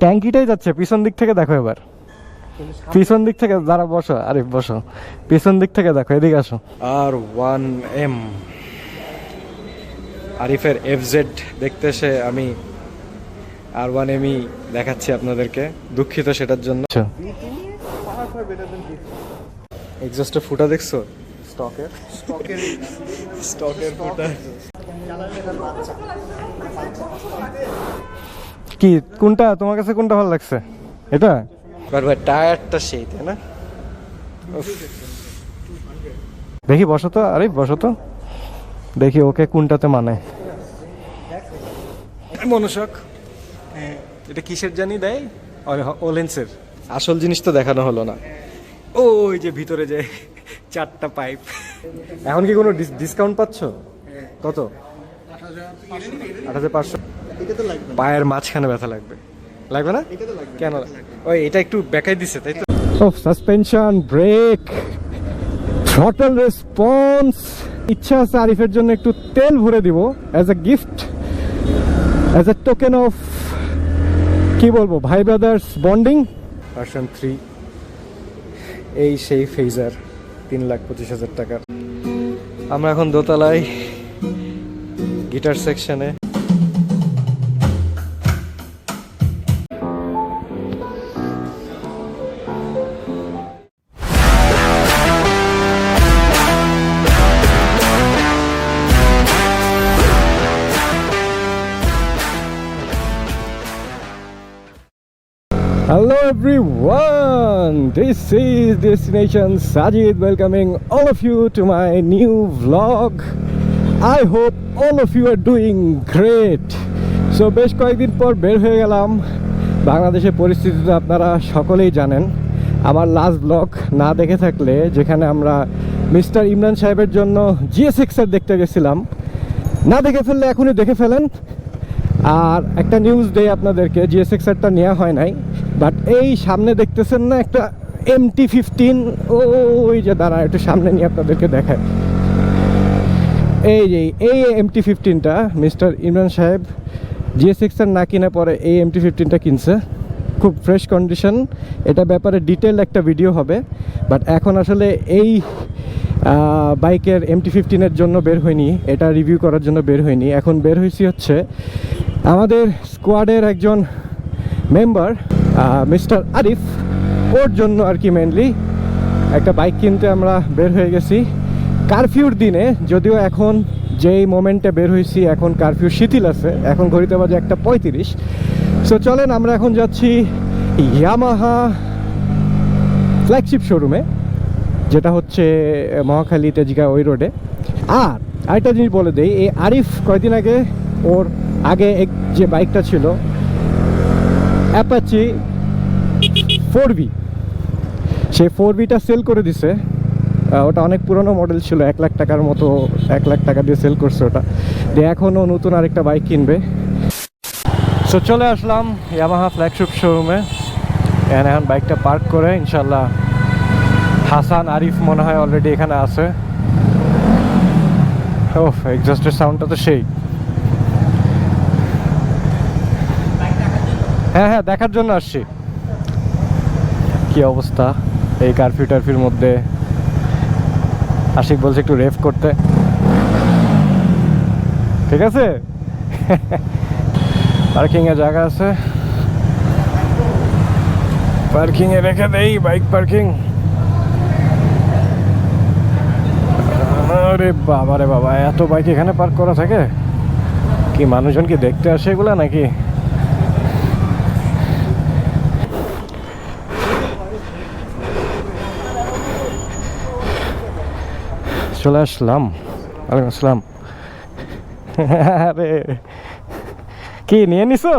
ট্যাঙ্কিটাই যাচ্ছে পিছন দিক থেকে, দেখো এবার পিছন দিক থেকে, যারা বসো, আরে বসো, পিছন দিক থেকে দেখো, এদিকে আসো। R1M আরিফের FZ দেখতে এসে আমি R1M-ই দেখাচ্ছি আপনাদেরকে, দুঃখিত সেটার জন্য। এক্সস্টে ফুটা দেখছো, স্টকের ফুটা। কি কোনটা তোমার কাছে, কোনটা ভালো লাগছে? এটা টায়ারটা সেই, তাই না? দেখি বসো তো, আরে বসো তো, দেখি ওকে কোনটাতে মানে। মনোশক এটা কিসের জানি দেয়, ওলেন্সের। আসল জিনিস তো দেখানো হলো না। ওই যে ভিতরে যে 4টা পাইপ। এখন কি কোনো ডিসকাউন্ট পাচ্ছ? কত? 8,500। পায়ের মাঝখানে ব্যথা লাগবে, লাগবে না? কেন? ওই এটা একটু বেঁকাই দিছে, তাই তো? ও সাসপেনশন, ব্রেক, থ্রটল রেসপন্স। ইচ্ছা আছে আরিফের জন্য একটু তেল ভরে দিব as a gift, as a token of, কি বলবো, ভাই ব্রাদার্স বন্ডিং। ভার্সন 3, এই সেই ফেজার, 3,25,000 টাকার। আমরা এখন দোতলায় গিটার সেকশনে। Hello everyone, this is Destination Sajid, welcoming all of you to my new vlog. I hope all of you are doing great. So বেশ কয়েকদিন পর বের হয়ে গেলাম। বাংলাদেশের পরিস্থিতি তো আপনারা সকলেই জানেন। আমার লাস্ট ব্লগ না দেখে থাকলে, যেখানে আমরা মিস্টার ইমরান সাহেবের জন্য GSX-R দেখতে গেছিলাম, না দেখে ফেললে এখনই দেখে ফেলেন। আর একটা নিউজ দেই আপনাদেরকে, GSX-Rটা নেওয়া হয় নাই, বাট এই সামনে দেখতেছেন না একটা MT-15, ওই যে দাঁড়া, একটু সামনে নিয়ে আপনাদেরকে দেখায়। এই MT-15টা মিস্টার ইমরান সাহেব GSX-R না কিনে পরে এই MT-15টা কিনছে, খুব ফ্রেশ কন্ডিশন। এটা ব্যাপারে ডিটেল একটা ভিডিও হবে, বাট এখন আসলে এই বাইকের MT-15-এর জন্য বের হয়নি, এটা রিভিউ করার জন্য বের হয়নি। এখন বের হয়েছি হচ্ছে আমাদের স্কোয়াডের একজন মেম্বার মিস্টার আরিফ, ওর জন্য আর কি মেনলি একটা বাইক কিনতে আমরা বের হয়ে গেছি কারফিউর দিনে। যদিও এখন যেই মোমেন্টে বের হয়েছি এখন কারফিউ শিথিল আছে, এখন ঘড়িতে বাজে 1:35। সো চলেন আমরা এখন যাচ্ছি ইয়ামাহা ফ্ল্যাগশিপ শোরুমে, যেটা হচ্ছে মহাখালী তেজগা ওই রোডে। আর আরেকটা জিনিস বলে দেই, এই আরিফ কয়েকদিন আগে ওর আগে যে বাইকটা ছিল অ্যাপাচি 4V, সেই 4Vটা সেল করে দিছে। ওটা অনেক পুরনো মডেল ছিল, 1 লাখ টাকার মতো, 1 লাখ টাকা দিয়ে সেল করছে ওটা দিয়ে। এখনও নতুন আরেকটা বাইক কিনবে। সো চলে আসলাম ইয়ামাহা ফ্ল্যাগশিপ শোরুমে। এখন বাইকটা পার্ক করে ইনশাল্লাহ হাসান আরিফ মনে হয় অলরেডি এখানে আছে। ও এক্সস্টের সাউন্ডটা তো সেই। হ্যাঁ হ্যাঁ, দেখার জন্য আসছি কি অবস্থা এই কারফিউর মধ্যে। আশিক বলছে একটু রেভ করতে, ঠিক আছে? পার্কিং এ জায়গা আছে, পার্কিং এ রেখে দেই বাইক, পার্কিং। আরে বাবা রে বাবা, এত বাইক এখানে পার্ক করা থাকে? কি মানুষজন কি দেখতে আসে এগুলা নাকি? চলে আসলাম। ওয়ালাইকুম আসসালাম। আরে কি নিয়ে নিছো?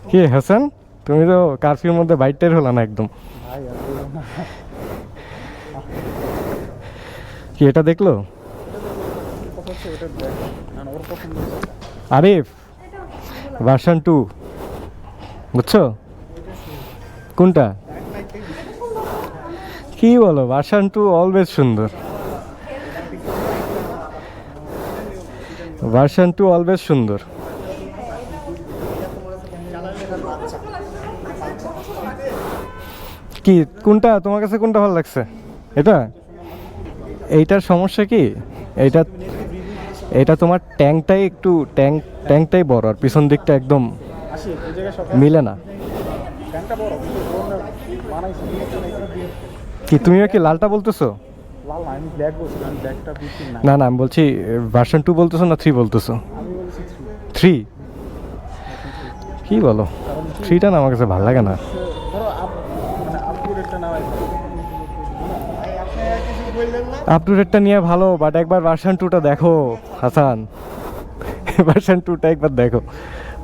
কি হাসান, তুমি তো কারফিউর মধ্যে বাইটের হলো না একদম। কি এটা দেখলো আরিফ? ভার্সন 2 বুঝছো কোনটা? কি বলো, ভার্সন 2 অলওয়েজ সুন্দর। ভার্সন 2 অলওয়েজ সুন্দর। কি কোনটা তোমার কাছে কোনটা ভালো লাগছে? এটা? এইটার সমস্যা কি, এইটা এটা তোমার ট্যাঙ্কটাই বড় আর পিছন দিকটা একদম মিলে না। কি তুমিও কি লালটা বলতেছো? না না, আমি বলছি ভার্সন 2 বলতেছো না 3 বলতেছো? 3? কি বলো, 3টা না আমার কাছে ভালো লাগে না। আপ টু ডেটটা নিয়ে ভালো, বাট একবার ভার্সন 2টা দেখো হাসান। ভার্সন 2টা একবার দেখো,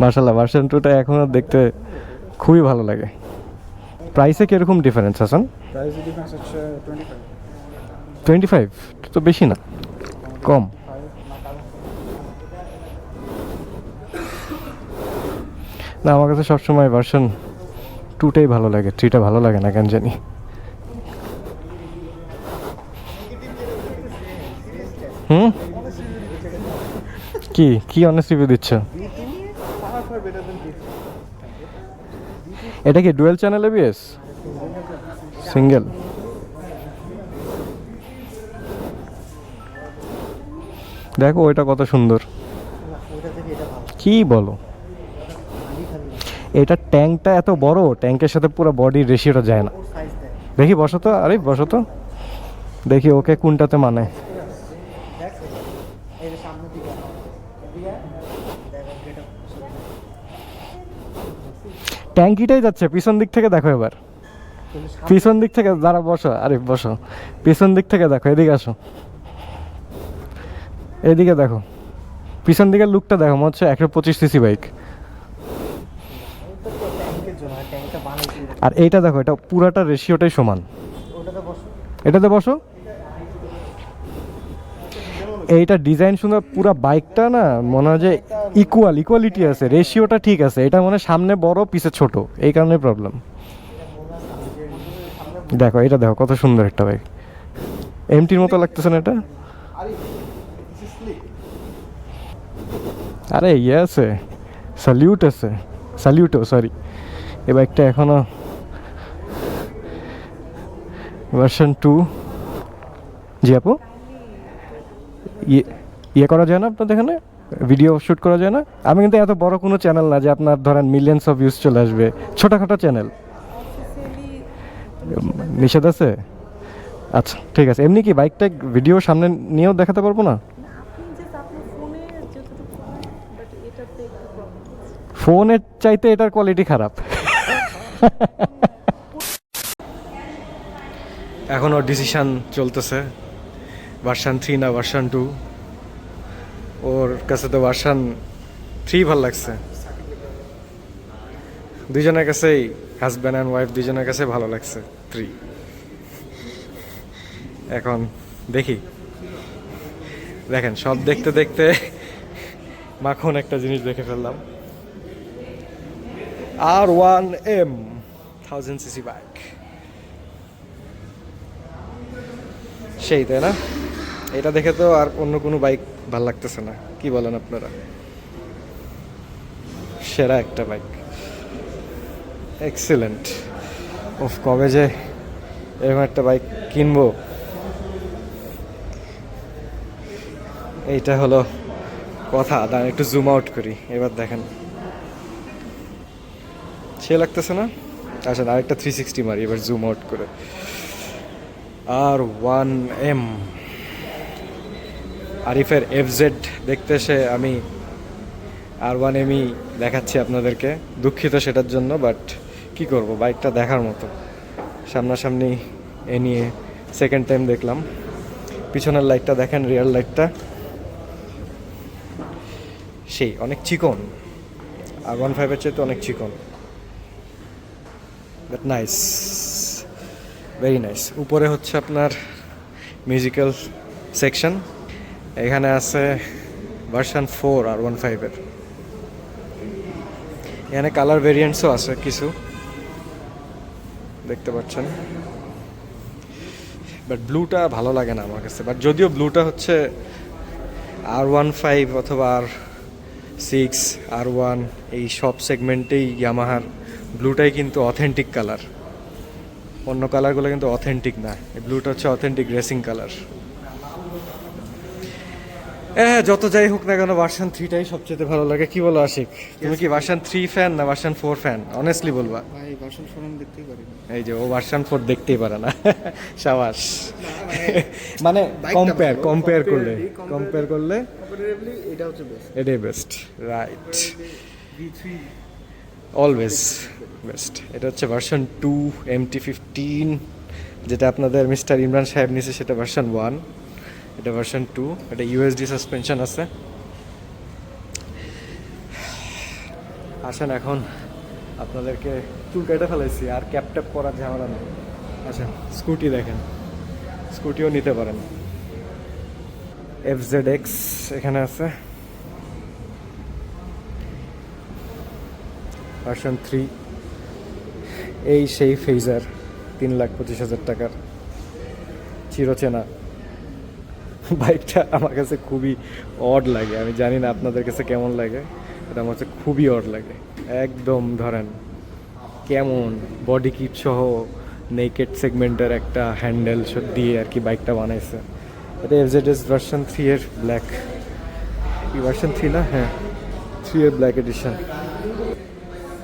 মাশাআল্লাহ ভার্সন 2টা এখনো দেখতে খুবই ভালো লাগে। প্রাইসে কিরকম ডিফারেন্স হাসান? প্রাইস ডিফারেন্স হচ্ছে 25 তো বেশি না, কম। না আমার কাছে সবসময় ভার্সন 2টাই ভালো লাগে, 3টা ভালো লাগে না কেন জানি। হুম, কি কি অনেস্ট রিভিউ দিচ্ছ? এটা কি ডুয়েল চ্যানেল এবিএস? সিঙ্গেল? দেখো ওইটা কত সুন্দর। কি বলো, এটা ট্যাঙ্কটা এত বড়, ট্যাঙ্কের সাথে পুরো বডির রেশিওটা যায় না। দেখি বসো তো, আরে বসো তো, দেখি ওকে কোনটাতে মানে। ট্যাঙ্কিটাই যাচ্ছে পিছন দিক থেকে, দেখো এবার পিছন দিক থেকে, যারা বসো, আরে বসো, পিছন দিক থেকে দেখো, এদিকে আসো, এদিকে দেখো, পিছন দিকের লুকটা দেখো, মনে হচ্ছে 125 সিসি বাইক। আর এইটা দেখো, এটা পুরাটা রেশিওটাই সমান। এটাতে বসো, এইটা ডিজাইন সুন্দর, পুরো বাইকটা না মনে হয় যে ইকুয়ালিটি আছে, রেশিওটা ঠিক আছে। এটা মানে সামনে বড় পিছে ছোট, এই কারণে প্রবলেম। দেখো এটা দেখো কত সুন্দর একটা বাইক, এমটির মতো লাগতেছে না এটা? আরে ইয়ে আছে, স্যালিউটো সরি, এই বাইকটা এখনো ভার্সন 2। জি আপু, ইয়ে করা যায় না আপনাদের এখানে, ভিডিও শ্যুট করা যায় না? আমি কিন্তু এত বড় কোনো চ্যানেল না যে আপনার ধরেন মিলিয়ন্স অফ ভিউজ চলে আসবে, ছোটোখাটো চ্যানেল। নিষেধ আছে? আচ্ছা ঠিক আছে। এমনি কি বাইকটা ভিডিও সামনে নিয়েও দেখাতে পারবো না? ফোনের চাইতে এটার কোয়ালিটি খারাপ। এখনও ডিসিশন চলতেছে ভার্সন 3 না ভার্সন 2। ওর কাছে তো ভার্সন 3 ভালো লাগছে। দুজনের কাছেই, হাজব্যান্ড অ্যান্ড ওয়াইফ দুজনের কাছে ভালো লাগছে 3। এখন দেখি, দেখেন সব দেখতে দেখতে মাখন একটা জিনিস দেখে ফেললাম, R1M 1000cc বাইক। সেই তাই না? এটা দেখে তো আর অন্য কোনো বাইক ভাল লাগতেছে না, কি বলেন আপনারা? সেরা একটা বাইক, এক্সিলেন্ট। ওফ, কবে যে এরকম একটা বাইক কিনবো, এইটা হলো কথা। দাঁড়ান একটু জুম আউট করি, এবার দেখেন সে লাগতেছে না? আচ্ছা আরেকটা 360 মারি এবার জুম আউট করে। R1M, আরিফের FZ দেখতে এসে আমি R1M-ই দেখাচ্ছি আপনাদেরকে, দুঃখিত সেটার জন্য, বাট কি করব, বাইকটা দেখার মতো। সামনাসামনি এ নিয়ে সেকেন্ড টাইম দেখলাম। পিছনের লাইটটা দেখেন, রিয়ার লাইটটা সেই অনেক চিকন, R15-এর চেয়ে তো অনেক চিকন, বাট নাইস, ভেরি নাইস। উপরে হচ্ছে আপনার মিউজিক্যাল সেকশন, এখানে আছে ভার্সন 4 R15-এর। এখানে কালার ভেরিয়েন্টসও আছে কিছু, দেখতে পাচ্ছেন, বাট ব্লুটা ভালো লাগে না আমার কাছে। বাট যদিও ব্লুটা হচ্ছে R15 অথবা R6 R1 এই সব সেগমেন্টেই ইয়ামাহার ব্লুটাই কিন্তু অথেন্টিক কালার, অন্য কালারগুলো কিন্তু অথেন্টিক না, এই ব্লুটা হচ্ছে অথেন্টিক রেসিং কালার। হ্যাঁ, যত যাই হোক না কেন ভার্সন 3টাই সবচেয়ে ভালো লাগে। কি বলো আশিক, তুমি কি ভার্সন 3 ফ্যান না ভার্সন 4 ফ্যান? অনেস্টলি বলবা। ভাই ভার্সন 4 আমি দেখতেই পারি না। এই যে ও ভার্সন 4 দেখতেই পারে না, সাবাস। মানে কম্পেয়ার করলে কম্পারেটিভলি এটা হচ্ছে বেস্ট। এটাই best, right, V3 always best. এটা হচ্ছে ভার্সন 2 MT-15, যেটা আপনাদের মিস্টার ইমরান সাহেব নিছে সেটা ভার্সন 1, এটা ভার্সন 2। এটা ইউএসডি সাসপেনশন আছে। আসেন এখন আপনাদেরকে চুল কেটে ফেলাইছি, আর ক্যাপ ট্যাপ করার ঝামেলা নেই। আসেন স্কুটি দেখেন, স্কুটিও নিতে পারেন। FZX এখানে আছে, ভার্সন 3। এই সেই ফেজার 3,25,000 টাকার চিরচেনা বাইকটা। আমার কাছে খুবই অড লাগে, আমি জানি না আপনাদের কাছে কেমন লাগে, এটা আমার কাছে খুবই অড লাগে। একদম ধরেন কেমন বডি কিট সহ নেকেড সেগমেন্টের একটা হ্যান্ডেল দিয়ে আর কি বাইকটা বানাইছে। এটা FZS ভার্সন 3 এর ব্ল্যাক, এই ভার্সন 3 না, হ্যাঁ 3 এর ব্ল্যাক এডিশন।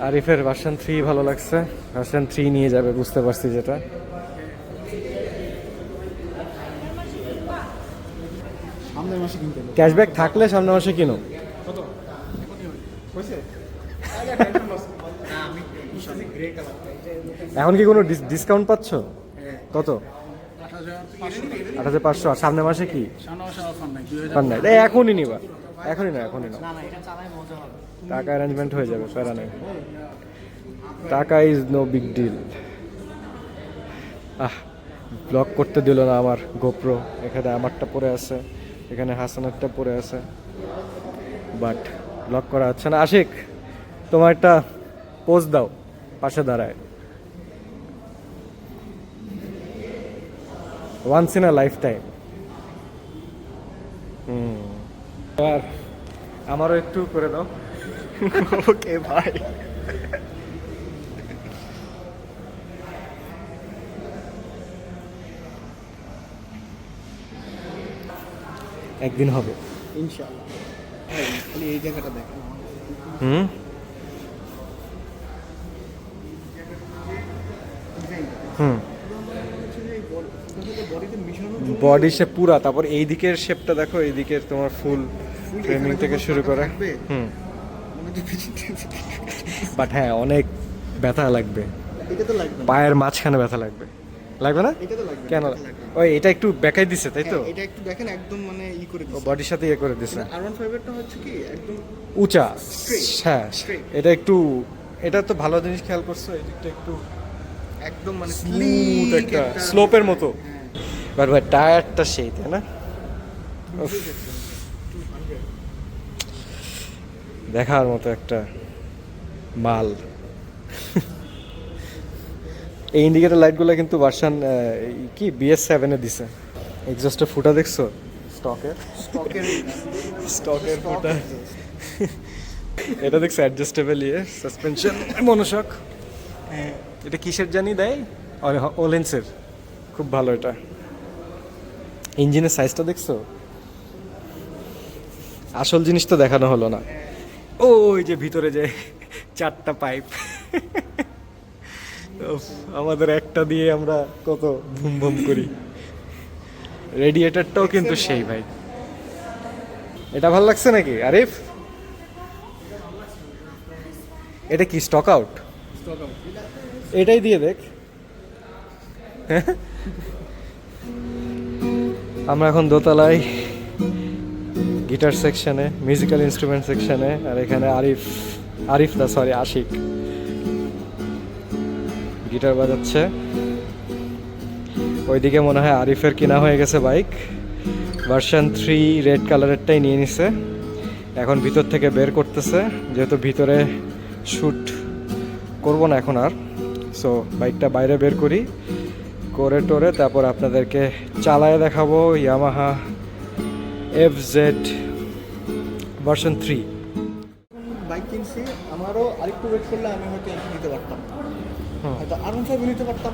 আরিফের ভার্সন 3 ভালো লাগছে, ভার্সন 3 নিয়ে যাবে বুঝতে পারছি। যেটা সামনের মাসে কিনতে হবে। ক্যাশব্যাক থাকলে সামনের মাসে কিনো। কত হইছে? আমি গ্রে কালার এখন কি কোনো ডিসকাউন্ট পাচ্ছ? কত? 8500 8,500। আর সামনের মাসে কি? সামনের মাসে অফার নাই 2000 পান নাই? এই এখনই নিবা, এখনই না, এখনই না, না এটা চালাই মজা হবে। টাকা অ্যারেঞ্জমেন্ট হয়ে যাবে, প্যারা নেই, taka is no big deal. Block করতে দিল না আমার গোপ্রো, এখানে আমারটা পড়ে আছে, এখানে হাসানেরটা পড়ে আছে, বাট ব্লক করা হচ্ছে না। আশিক, তোমার একটা পোজ দাও, পাশে দাঁড়ায়। Once in a lifetime. আর আমারও একটু করে দাও। ওকে ভাই। একদিন হবে ইনশাআল্লাহ। ভাই খালি এই জায়গাটা দেখেন। হুম, হুম, বডিতে মিশানো বডি শেপ পুরা, তারপর এই দিকের শেপটা দেখো, এই দিকের তোমার ফুল ফ্রেমিং থেকে শুরু করে। হুম, বাট হ্যাঁ অনেক ব্যথা লাগবে, এটা তো লাগবে না। পায়ের মাঝখানে ব্যথা লাগবে, লাগবে না? এটা তো লাগবে না, কেন? এটা লাগবে না। ওই এটা একটু বেকাই দিছে তাই তো, হ্যাঁ, এটা একটু দেখেন একদম মানে ই করে দিছে। বডির সাথে ইয়ে করে দিছে, R15 এরটা হচ্ছে কি একদম উঁচা। Straight, হ্যাঁ, straight। এটা একটু, এটা তো ভালো জিনিস খেয়াল করছো, এই দিকটা একটু একদম মানে স্মুথ sleek একটা স্লোপের মতো। হ্যাঁ। বাট ভাই টায়ারটা সেই, তাই না? উফ, দেখার মতো একটা মাল। এই ইন্ডিকেটর লাইটগুলো কিন্তু ভার্সন কি BS7 এ দিছে। এক্সস্টের ফুটা দেখছো? স্টকের ফুটা। এটা দেখছো অ্যাডজাস্টেবল ইয়ে সাসপেনশন মনোশক। এটা কিসের জানি দেয়? ওলেন্সের, খুব ভালো এটা। ইঞ্জিনের সাইজটা দেখছো? আসল জিনিস তো দেখানো হলো না। ওই যে ভিতরে যে 4টা পাইপ, আমাদের একটা দিয়ে আমরা কত ভুম ভুম করি। রেডিয়েটরটাও কিন্তু সেই ভাই। এটা ভালো লাগছে নাকি আরিফ? এটা কি স্টক আউট? এটাই দিয়ে দেখ। আমরা এখন দোতলায় গিটার সেকশনে, মিউজিক্যাল ইনস্ট্রুমেন্ট সেকশনে, আর এখানে আরিফ না সরি আশিক গিটার বাজাচ্ছে। ওইদিকে মনে হয় আরিফের কিনা হয়ে গেছে বাইক, ভার্সন 3 রেড কালারেরটাই নিয়ে নিছে। এখন ভিতর থেকে বের করতেছে, যেহেতু ভিতরে শ্যুট করব না এখন আর, সো বাইকটা বাইরে বের করি, করে টোরে তারপর আপনাদেরকে চালায় দেখাবো। Yamaha FZ version 3। বাইক কিনছি, আমারও আরেকটু ওয়েট করলে আমি হয়তো এটা নিতে পারতাম, হয়তো R15 নিতে পারতাম, পারতাম।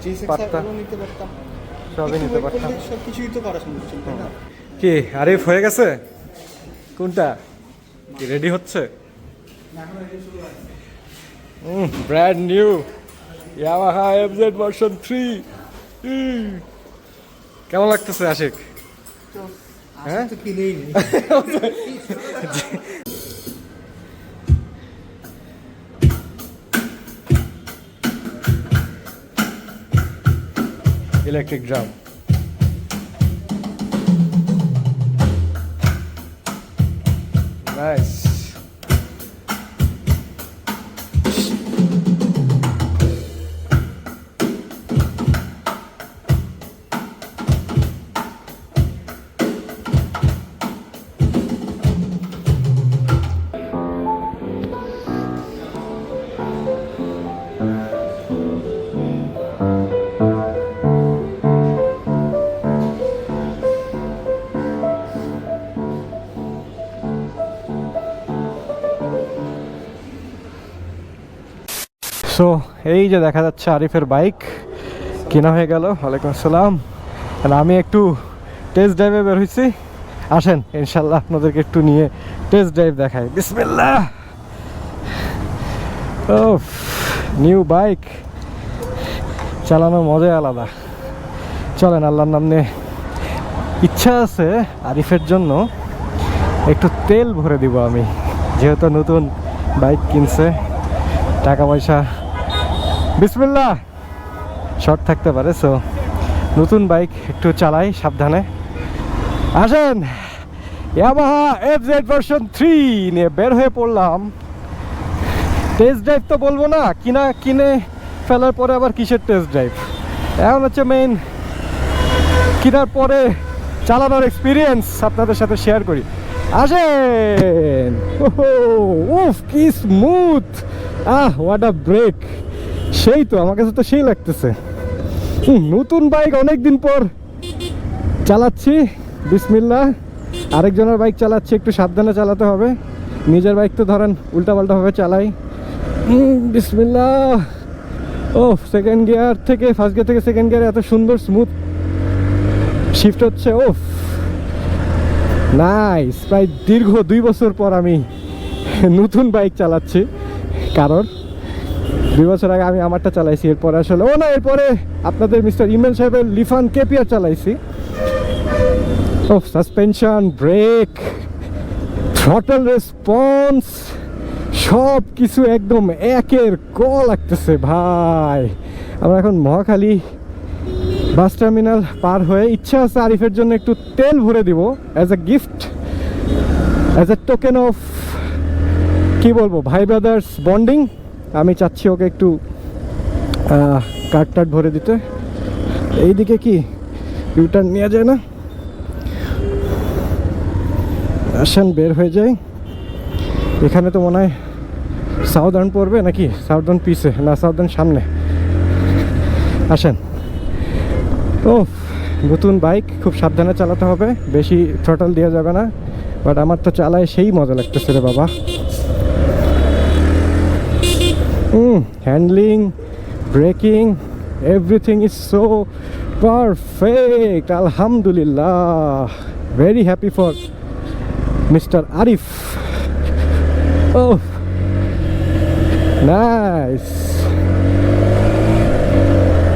GSX-R নিতে পারতাম, সবই একটু নিতে wait পারতাম। করলে সব কিছুই তো করা সম্ভব ছিল, তাই না? কি আরিফ হয়ে গেছে? কোনটা রেডি হচ্ছে? Brand new Yamaha FZ version 3। কেমন লাগতেছে আশিক? হ্যাঁ তো কিনেই নেই। Electric drum. নাইস। সো এই যে দেখা যাচ্ছে আরিফের বাইক কেনা হয়ে গেল। ওয়ালাইকুম আসসালাম। আর আমি একটু টেস্ট ড্রাইভে বের হয়েছি। আসেন ইনশাল্লাহ আপনাদেরকে একটু নিয়ে টেস্ট ড্রাইভ দেখাই। বিসমিল্লাহ। ও নিউ বাইক চালানোর মজাই আলাদা। চলেন আল্লাহর নাম নিয়ে। ইচ্ছা আছে আরিফের জন্য একটু তেল ভরে দিব আমি, যেহেতু নতুন বাইক কিনছে, টাকা পয়সা বিসমিল্লাহ শর্ট থাকতে পারে। সো নতুন বাইক একটু চালাই সাবধানে। আসেন ইয়ামাহা এফজেড ভার্সন 3 নিয়ে বের হয়ে পড়লাম। টেস্ট ড্রাইভ তো বলবো না, কিনে ফেলার পরে আবার কিসের টেস্ট ড্রাইভ। এখন হচ্ছে মেইন কেনার পরে চালানোর এক্সপিরিয়েন্স আপনাদের সাথে শেয়ার করি। আসেন। উফ কি স্মুথ, হোয়াট আ ব্রেক। সেই তো আমার কাছে তো সেই লাগতেছে। নতুন বাইক অনেকদিন পর চালাচ্ছি। বিসমিল্লাহ। আরেকজনের বাইক চালাচ্ছি, একটু সাবধানে চালাতে হবে। নিজের বাইক তো ধরেন উল্টাপাল্টাভাবে চালাই। বিসমিল্লাহ। ও সেকেন্ড গিয়ার থেকে ফার্স্ট গিয়ার থেকে সেকেন্ড গিয়ারে এত সুন্দর স্মুথ শিফট হচ্ছে। ওফ নাইস। প্রায় দীর্ঘ 2 বছর পর আমি নতুন বাইক চালাচ্ছি। কারণ 2 বছর আগে আমি আমারটা চালাইছি, এরপরে আসলে এরপরে আপনাদের মিস্টার ইমরান সাহেবের লিফান কেপিআর চালাইছি। ও সাসপেনশন, ব্রেক, থ্রটল রেসপন্স সব কিছু একদম একের ক লাগতেছে ভাই। আমরা এখন মহাখালী বাস টার্মিনাল পার হয়ে ইচ্ছা আছে আরিফের জন্য একটু তেল ভরে দিব as a gift, as a token of কি বলবো ভাই ব্রাদার্স বন্ডিং। আমি চাচ্ছি ওকে একটু কার্ড ভরে দিতে। এইদিকে কি ইউটার্ন নেওয়া যায় না? আসেন বের হয়ে যাই। এখানে তো মনে হয় সাউদার্ন পড়বে নাকি? সাউদার্ন পিছে না, সাউদার্ন সামনে। আসেন। ও নতুন বাইক, খুব সাবধানে চালাতে হবে, বেশি থ্রটল দেওয়া যাবে না। বাট আমার তো চালায় সেই মজা লাগতেছে রে বাবা। Handling, braking, everything is so perfect. আলহামদুলিল্লাহ, very happy for mister Arif. Oh nice.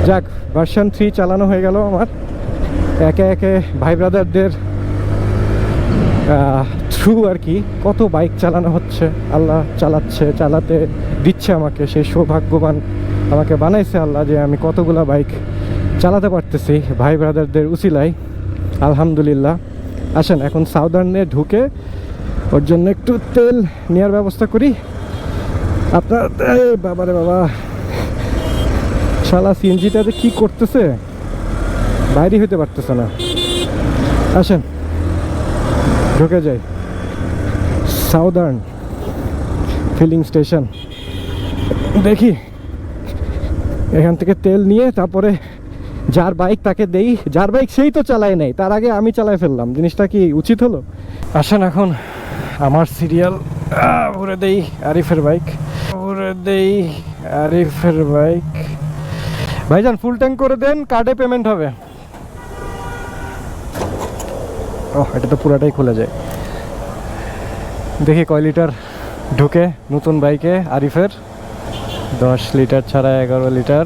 যাক, ভার্সন 3 চালানো হয়ে গেল আমার। একে একে ভাই ব্রাদারদের থ্রু আর কি কত বাইক চালানো হচ্ছে। আল্লাহ চালাতে দিচ্ছে আমাকে। সেই সৌভাগ্যবান আমাকে বানাইছে আল্লাহ যে আমি কতগুলা বাইক চালাতে পারতেছি ভাই ব্রাদারদের উসিলায়। আলহামদুলিল্লাহ। আসেন এখন সাউদার্নে ঢুকে ওর জন্য একটু তেল নেওয়ার ব্যবস্থা করি। আপনার বাবারে বাবা, শালা সিএনজিটাতে কি করতেছে, বাইরে হইতে পারতেছে না। আসেন ঢুকে যাই সাউদার্ন ফিলিং স্টেশন। দেখি এখান থেকে তেল নিয়ে তারপরে যার বাইক তাকে দেই। যার বাইক সেই তো চালায় নাই, তার আগে আমি চালায় ফেললাম। জিনিসটা কি উচিত হলো? আসেন এখন আমার সিরিয়াল ভরে দেই আরিফের বাইক, ভরে দেই আরিফের বাইক। ভাইজান ফুল ট্যাঙ্ক করে দেন, কার্ডে পেমেন্ট হবে। ও এটা তো পুরাটাই খুলে যায়। দেখি কয় লিটার ঢুকে নতুন বাইকে আরিফের। 10 লিটার ছাড়া 11 লিটার,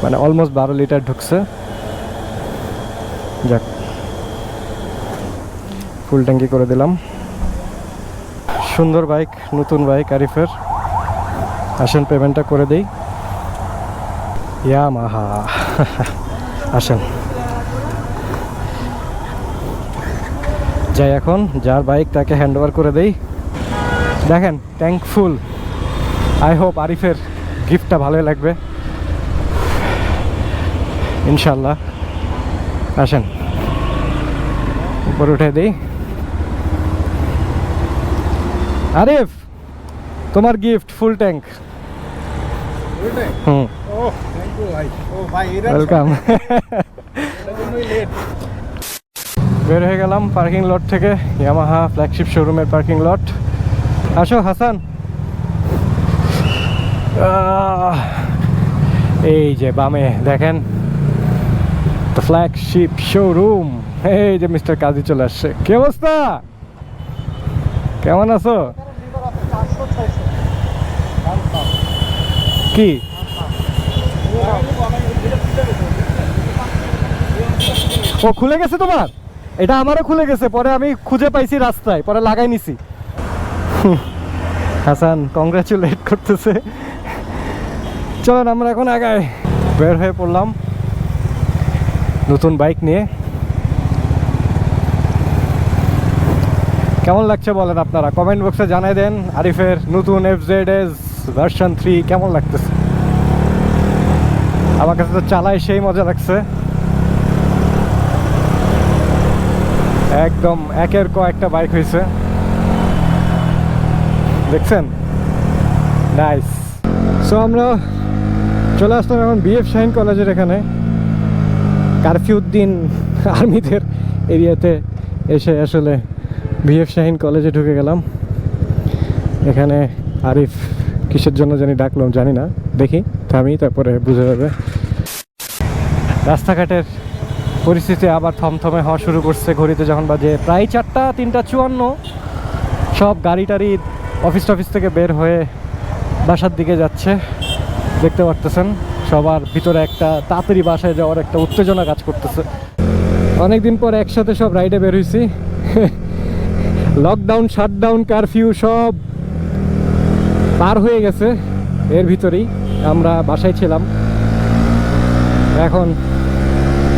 মানে অলমোস্ট 12 লিটার ঢুকছে। যাক, ফুল ট্যাঙ্কি করে দিলাম। সুন্দর বাইক, নতুন বাইক আরিফের। আসেন পেমেন্টটা করে দেই। ইয়ামাহা আসেন যাই, এখন যার বাইক তাকে হ্যান্ড ওভার করে দেই। দেখেন ট্যাঙ্ক ফুল। আই হোপ আরিফের গিফটটা ভালোই লাগবে ইনশাল্লাহ। আসেন উপরে উঠে দিই। আরিফ, তোমার গিফট ফুল ট্যাঙ্ক। হুম, ওয়েলকাম। বের হয়ে গেলাম পার্কিং লট থেকে, ইয়ামাহা ফ্ল্যাগশিপ শোরুমের পার্কিং লট। আসো হাসান। এই যে বামে দেখেন দ্য ফ্ল্যাগশিপ শোরুম। এই যে মিস্টার কাজী চলে আসছে। কি অবস্থা, কেমন আছো? কি ও খুলে গেছে তোমার? এটা আমারও খুলে গেছে, পরে আমি খুঁজে পাইছি রাস্তায়, পরে লাগাই নিছি। হাসান কংগ্রাচুলেট করতেছে। চলেন আমরা এখন আগাই। বের হয়ে পড়লাম নতুন বাইক নিয়ে। কেমন লাগছে বলেন আপনারা, কমেন্ট বক্সে জানাই দেন। আরিফের নতুন FZS ভার্সন 3 কেমন লাগতেছে? আমার কাছে তো চালাই সেই মজা লাগছে, একদম একের কয়েকটা বাইক হয়েছে, দেখছেন? নাইস। সো আমরা চলে আসলাম এখন BF শাহিন কলেজের এখানে। কারফিউর দিন আর্মিদের এরিয়াতে এসে আসলে BF শাহিন কলেজে ঢুকে গেলাম। এখানে আরিফ কিসের জন্য জানি ডাকলাম জানি না, দেখি থামি তারপরে বুঝে যাবে। রাস্তাঘাটের পরিস্থিতি আবার থমথমে হওয়া শুরু করছে। ঘড়িতে যখন বাজে প্রায় 4টা 3:54, সব গাড়ি টাড়ি অফিস টফিস থেকে বের হয়ে বাসার দিকে যাচ্ছে। দেখতে পারতেছেন সবার ভিতরে একটা তাড়াতাড়ি বাসায় যাওয়ার একটা উত্তেজনা কাজ করতেছে। অনেকদিন পর একসাথে সব রাইডে বের হয়েছি। লকডাউন, শাটডাউন, কারফিউ সব পার হয়ে গেছে, এর ভিতরেই আমরা বাসায় ছিলাম। এখন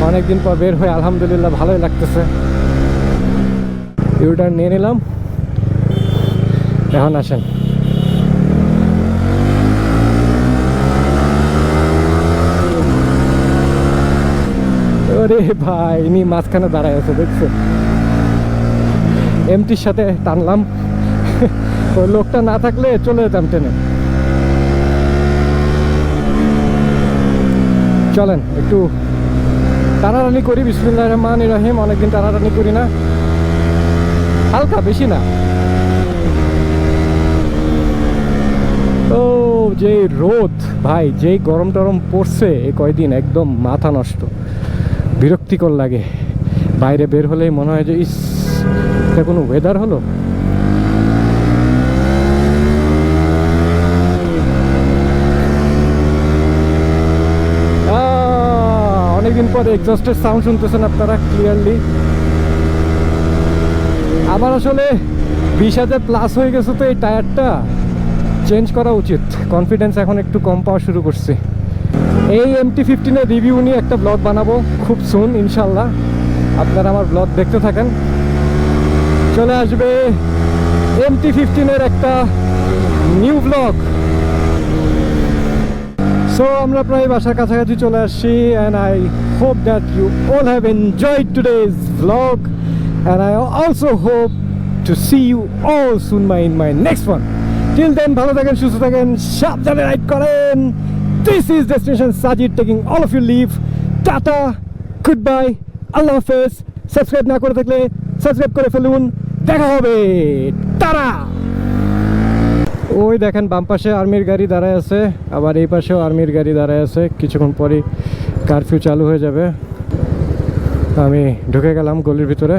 অনেকদিন পর বের হয়ে আলহামদুলিল্লাহ ভালোই লাগতেছে। ইউটার্ন নিয়ে নিলাম, এখন আসেন। ওরে ভাই, ইনি মাঝখানে দাঁড়ায় আছে দেখছো? এমটির সাথে টানলাম, ওই লোকটা না থাকলে চলে যেতাম টেনে। চলেন একটু টানাটানি করি। বিসমিল্লাহির রহমানির রহিম। অনেকদিন টানাটানি করি না, হালকা, বেশি না। ও যে রোদ ভাই, যেই গরম টরম পড়ছে এই কয়দিন, একদম মাথা নষ্ট, বিরক্তিকর লাগে। বাইরে বের হলেই মনে হয় যে ইস, এটা কোনো ওয়েদার হলো। অনেকদিন পরে এক্সস্টের সাউন্ড শুনতেছেন আপনারা ক্লিয়ারলি। আমার আসলে 20,000 প্লাস হয়ে গেছে, তো এই টায়ারটা চেঞ্জ করা উচিত। কনফিডেন্স এখন একটু কম পাওয়া শুরু করছি। এই MT-15 এর রিভিউ নিয়ে একটা ব্লগ বানাবো খুব সুন ইনশাল্লাহ। আপনারা আমার ব্লগ দেখতে থাকেন, চলে আসবে MT-15 এর একটা নিউ ব্লগ। সো আমরা প্রায় বাসার কাছাকাছি চলে আসছি, and I hope that you all have enjoyed today's vlog, and I also hope to see you all soon in my next one. Till then, ভালো থাকেন, সুস্থ থাকেন, সাবধানে রাইড করেন। This is Destination Sajid taking all of you leave. Tata, goodbye, আল্লাহ হাফেজ। Subscribe না করে থাকলে সাবস্ক্রাইব করে ফেলুন। দেখা হবে, তারা। ওই দেখেন বাম পাশে আর্মির গাড়ি দাঁড়ায় আছে, আবার এই পাশেও আর্মির গাড়ি দাঁড়ায় আছে। কিছুক্ষণ পরই কারফিউ চালু হয়ে যাবে। আমি ঢুকে গেলাম গলির ভিতরে।